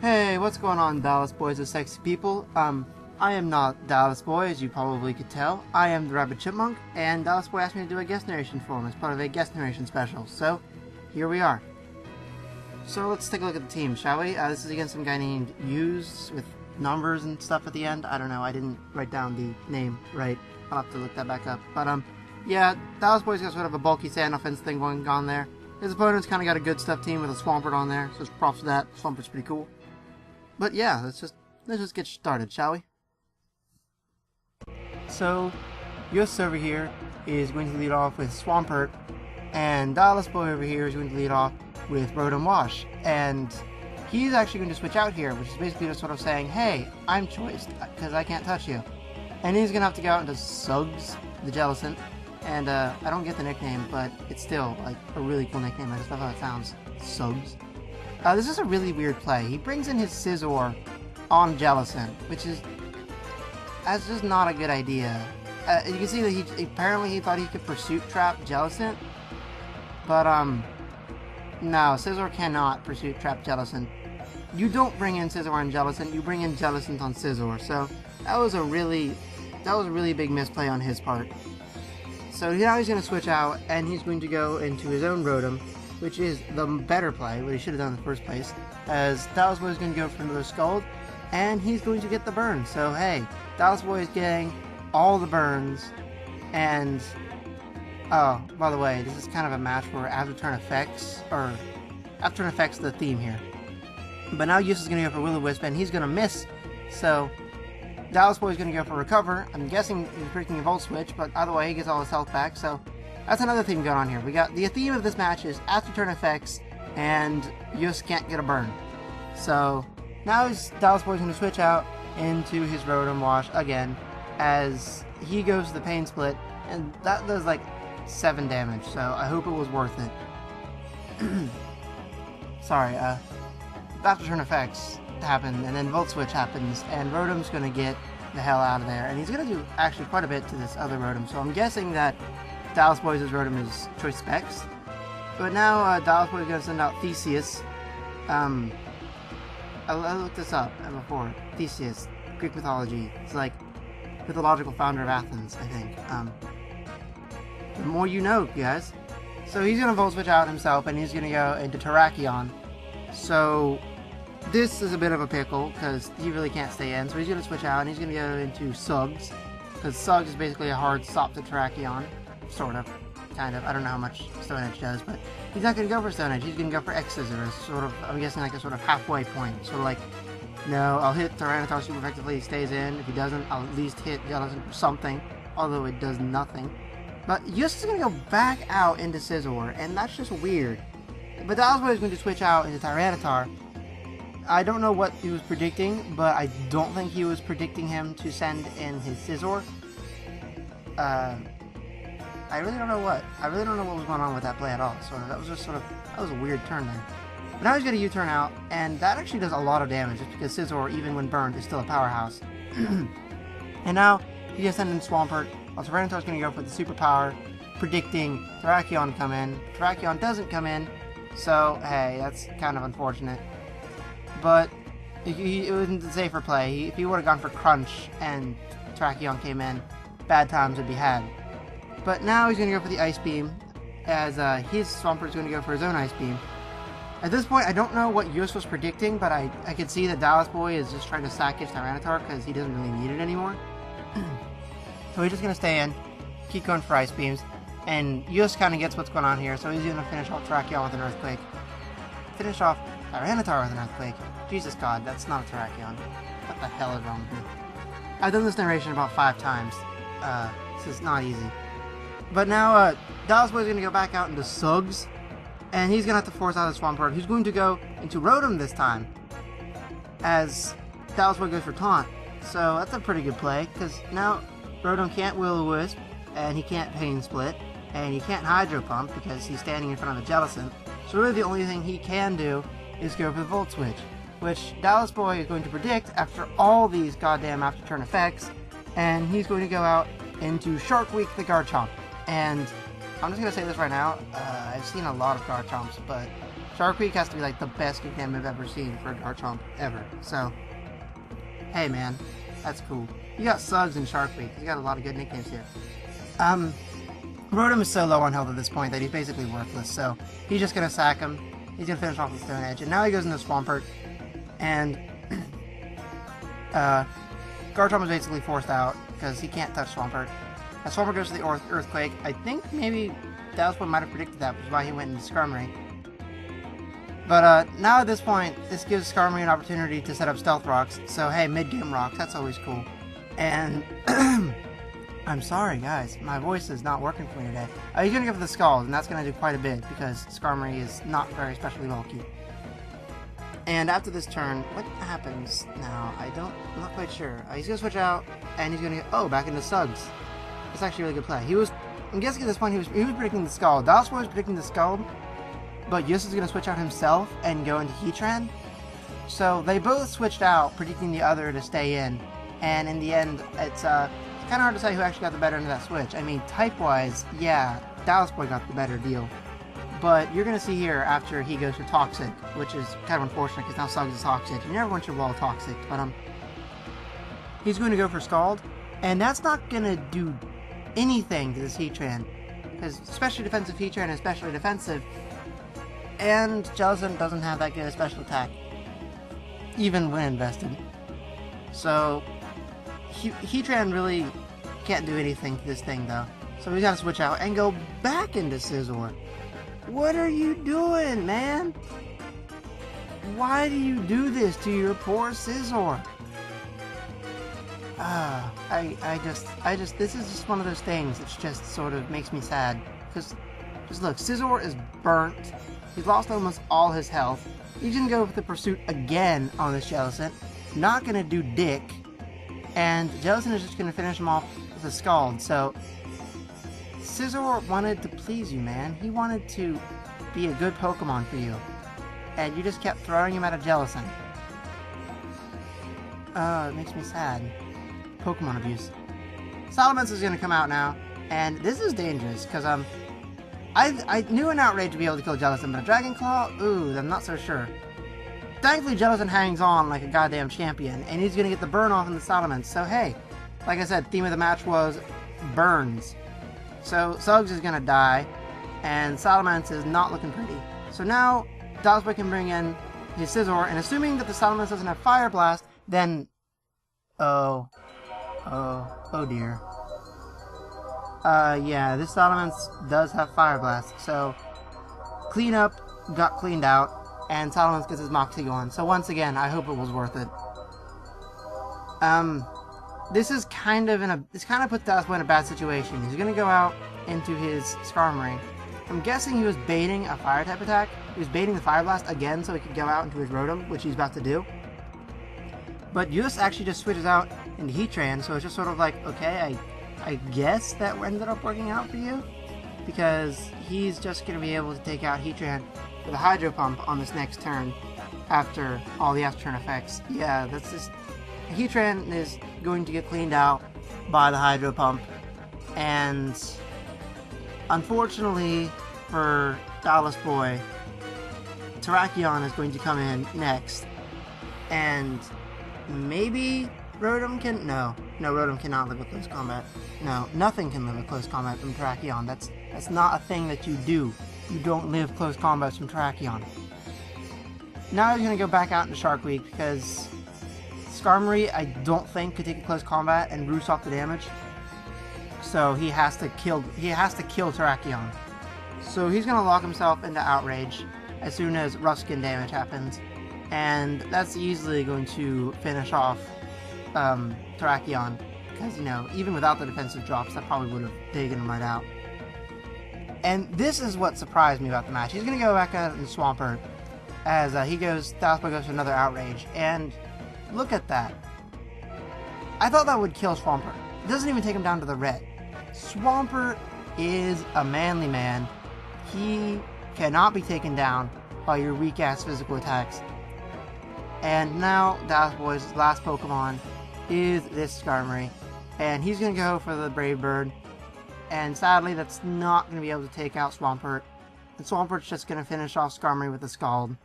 Hey, what's going on, Dallasbois of sexy people? I am not Dallasboi, as you probably could tell. I am TheRabidChipmunk, and Dallasboi asked me to do a guest narration for him as part of a guest narration special, so here we are. So let's take a look at the team, shall we? This is against some guy named Youss with numbers and stuff at the end. I don't know, I didn't write down the name right. I'll have to look that back up. But, yeah, Dallasboi's got sort of a bulky sand offense thing going on there. His opponent's kind of got a good stuff team with a Swampert on there, so props to that. Swampert's pretty cool. But yeah, let's just get started, shall we? So, Youss over here is going to lead off with Swampert, and Dallasboi over here is going to lead off with Rotom Wash. And he's actually going to switch out here, which is basically just sort of saying, hey, I'm choiced, because I can't touch you. And he's going to have to go out into Suggs, the Jellicent. And I don't get the nickname, but it's still like a really cool nickname. I just love how it sounds. Suggs. This is a really weird play. He brings in his Scizor on Jellicent, which is... that's just not a good idea. You can see that he thought he could Pursuit Trap Jellicent. But, no, Scizor cannot Pursuit Trap Jellicent. You don't bring in Scizor on Jellicent, you bring in Jellicent on Scizor. So, that was a really big misplay on his part. So now he's going to switch out, and he's going to go into his own Rotom, which is the better play, what he should have done in the first place, as Dallasboi is going to go for another Scald, and he's going to get the burn. So hey, Dallasboi is getting all the burns, and oh, by the way, this is kind of a match where after turn effects the theme here. But now Youss is going to go for Will-O-Wisp, and he's going to miss, so Dallasboi is going to go for Recover. I'm guessing he's predicting a Volt Switch, but either way, he gets all his health back, so that's another theme going on here. We got the theme of this match is after turn effects, and Youss can't get a burn. So now Dallasboi is going to switch out into his Rotom Wash again, as he goes to the Pain Split, and that does like 7 damage, so I hope it was worth it. Sorry, after turn effects happen, and then Volt Switch happens, and Rotom's going to get the hell out of there, and he's going to do actually quite a bit to this other Rotom, so I'm guessing that Dallasboi's Rotom is Choice Specs. But now Dallasboi is going to send out Theseus. I looked this up before. Theseus, Greek mythology. It's like mythological founder of Athens, I think. The more you know, guys. So he's going to Volt Switch out himself, and he's going to go into Terrakion. So this is a bit of a pickle, because he really can't stay in. So he's going to switch out, and he's going to go into Suggs, because Suggs is basically a hard stop to Terrakion. Sort of. Kind of. I don't know how much Stone Edge does, but he's not going to go for Stone Edge. He's going to go for X-Scissor. Sort of, I'm guessing like a sort of halfway point. Sort of like, no, I'll hit Tyranitar super effectively, he stays in. If he doesn't, I'll at least hit Jellicent for something, although it does nothing. But Youss is going to go back out into Scizor, and that's just weird. But Dallasboi is going to switch out into Tyranitar. I don't know what he was predicting, but I don't think he was predicting him to send in his Scizor. I really don't know what. I really don't know what was going on with that play at all. So that was just that was a weird turn there. But now he's going to U-turn out, and that actually does a lot of damage, just because Scizor, even when burned, is still a powerhouse. And now he's going to send in Swampert, while Tyranitar's going to go for the superpower, predicting Terrakion to come in. Terrakion doesn't come in, so hey, that's kind of unfortunate. But it wasn't the safer play. If he would have gone for Crunch and Terrakion came in, bad times would be had. But now he's going to go for the Ice Beam, as his Swampert is going to go for his own Ice Beam. At this point, I don't know what Youss was predicting, but I could see that Dallasboi is just trying to sack his Tyranitar because he doesn't really need it anymore. So he's just going to stay in, keep going for Ice Beams, and Youss kind of gets what's going on here, so he's going to finish off Terrakion with an Earthquake. Finish off Tyranitar with an Earthquake. Jesus God, that's not a Terrakion. What the hell is wrong with me? I've done this narration about 5 times. This is not easy. But now, Dallasboi is going to go back out into Suggs, and he's going to have to force out his Swampert, who's going to go into Rotom this time, as Dallasboi goes for Taunt. So that's a pretty good play, because now Rotom can't Will-O-Wisp, and he can't Pain Split, and he can't Hydro Pump, because he's standing in front of a Jellicent. So really the only thing he can do is go for the Volt Switch, which Dallasboi is going to predict after all these goddamn after turn effects, and he's going to go out into Shark Week the Garchomp. And I'm just going to say this right now, I've seen a lot of Garchomps, but Sharkweek has to be like the best nickname I've ever seen for a Garchomp ever. So, hey man, that's cool. You got Suggs and Sharkweek. You got a lot of good nicknames here. Rotom is so low on health at this point that he's basically worthless. So he's just gonna sack him. He's gonna finish off with Stone Edge, and now he goes into Swampert, and Garchomp is basically forced out because he can't touch Swampert. As Swampert goes to the Earthquake, I think maybe Dallasboi might have predicted that, which is why he went into Skarmory. But now at this point, this gives Skarmory an opportunity to set up Stealth Rocks. So hey, mid-game rocks, that's always cool. And I'm sorry guys, my voice is not working for me today. He's going to go for the Scald, and that's going to do quite a bit because Skarmory is not very especially bulky. And after this turn, what happens now? I'm not quite sure. He's going to switch out, and he's going to back into Suggs. That's actually a really good play. I'm guessing at this point he was predicting the Scald. Dallasboi was predicting the Scald, but Youss is going to switch out himself and go into Heatran. So they both switched out, predicting the other to stay in. And in the end, it's kind of hard to say who actually got the better end of that switch. I mean, type-wise, yeah, Dallasboi got the better deal. But you're going to see here after he goes for Toxic, which is kind of unfortunate because now Suggs is Toxic. You never want your wall Toxic, but he's going to go for Scald. And that's not going to do anything to this Heatran, because especially defensive Heatran is especially defensive, and Jellicent doesn't have that good a special attack, even when invested. So Heatran really can't do anything to this thing though. So he's got to switch out and go back into Scizor. What are you doing, man? Why do you do this to your poor Scizor? This is just one of those things that just sort of makes me sad. Because, just look, Scizor is burnt. He's lost almost all his health. He's gonna go with the pursuit again on this Jellicent. Not gonna do dick. And Jellicent is just gonna finish him off with a Scald. So, Scizor wanted to please you, man. He wanted to be a good Pokemon for you. And you just kept throwing him at a Jellicent. It makes me sad. Pokemon abuse. Salamence is going to come out now, and this is dangerous, because I knew an Outrage to be able to kill Jellicent, but a Dragon Claw? Ooh, I'm not so sure. Thankfully, Jellicent hangs on like a goddamn champion, and he's going to get the burn off in the Salamence, so hey, like I said, theme of the match was burns. So Suggs is going to die, and Salamence is not looking pretty. So now, Dallasboi can bring in his Scizor, and assuming that the Salamence doesn't have Fire Blast, then... Oh dear. Yeah, this Salamence does have Fire Blast, so cleanup got cleaned out, and Salamence gets his Moxie going. So once again, I hope it was worth it. This is this kind of puts Dallasboi in a bad situation. He's gonna go out into his Skarmory. I'm guessing he was baiting a Fire type attack. He was baiting the Fire Blast again so he could go out into his Rotom, which he's about to do. But Youss actually just switches out into Heatran, so it's just sort of like, okay, I guess that ended up working out for you, because he's just going to be able to take out Heatran with a Hydro Pump on this next turn after all the after turn effects. Yeah, that's just... Heatran is going to get cleaned out by the Hydro Pump, and unfortunately for Dallasboi, Terrakion is going to come in next, and maybe Rotom can... No, Rotom cannot live with close combat. No, nothing can live with close combat from Terrakion. That's not a thing that you do. You don't live close combats from Terrakion. Now he's going to go back out into Sharkweek because Skarmory, I don't think, could take a close combat and roost off the damage. So he has to kill Terrakion. So he's going to lock himself into Outrage as soon as Ruskin damage happens. And that's easily going to finish off Terrakion, because, you know, even without the defensive drops, that probably would have taken him right out. And this is what surprised me about the match. He's going to go back out in Swampert as Dallasboi goes for another Outrage, and look at that. I thought that would kill Swampert. It doesn't even take him down to the red. Swampert is a manly man. He cannot be taken down by your weak-ass physical attacks. And now Dallasboi's last Pokemon is this Skarmory, and he's going to go for the Brave Bird, and sadly that's not going to be able to take out Swampert, And Swampert's just going to finish off Skarmory with the Scald.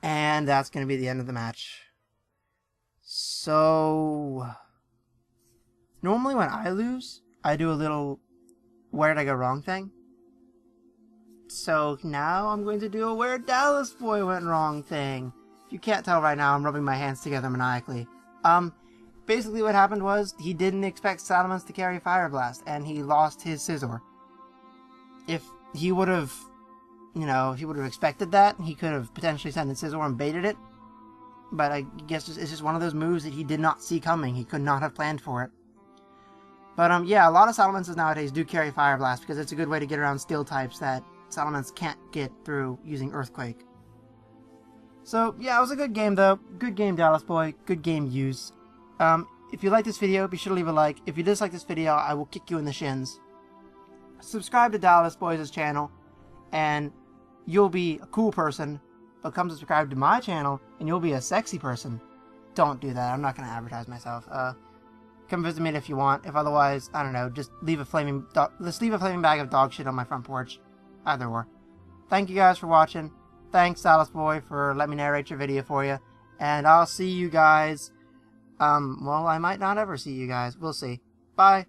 And that's going to be the end of the match. So, normally when I lose, I do a little where did I go wrong thing. So now I'm going to do a where Dallasboi went wrong thing. If you can't tell right now, I'm rubbing my hands together maniacally. Basically what happened was he didn't expect Salamence to carry Fire Blast, and he lost his Scizor. If he would have, if he would have expected that, he could have potentially sent in Scizor and baited it. But I guess it's just one of those moves that he did not see coming. He could not have planned for it. But yeah, a lot of Salamences nowadays do carry Fire Blast because it's a good way to get around Steel types that Salamence can't get through using Earthquake. So yeah, it was a good game though. Good game, Dallasboi. Good game, Youss. If you like this video, be sure to leave a like. If you dislike this video, I will kick you in the shins. Subscribe to Dallasboi's channel, and you'll be a cool person. But come subscribe to my channel, and you'll be a sexy person. Don't do that. I'm not going to advertise myself. Come visit me if you want. If otherwise, I don't know. Just leave a flaming bag of dog shit on my front porch. Either or. Thank you guys for watching. Thanks, Dallasboi, for letting me narrate your video for you. And I'll see you guys. Well, I might not ever see you guys. We'll see. Bye.